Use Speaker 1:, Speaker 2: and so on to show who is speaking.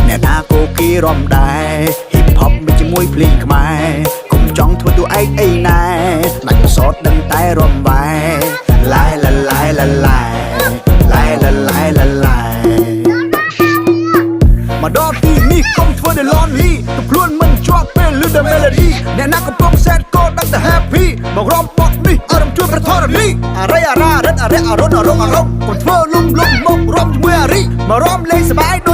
Speaker 1: អ្នកណាក៏គេរំដែរ Hip Hop មិនជាមួយភ្លេងខ្មែរកុំចង់ធ្វើទូឯងអីណែដាច់សតដឹងតែរំវាយឡាយឡាឡាយឡាឡាយឡាយឡាឡាយឡាឡាយមកដល់ទីនេះកុំធ្វើដែល lonely ទៅខ្លួនមិនជាប់ពេលលឺតែ melody អ្នកណាកំពុង sad ក៏ដឹងតែ happy មករំបត់នេះអារម្មណ៍ជួយប្រថរនេះអរិយអារ៉ារិតអរិយអរុណអរងអរងកុំធ្វើលំមករំជាមួយអារីមករំលេងសប្បាយ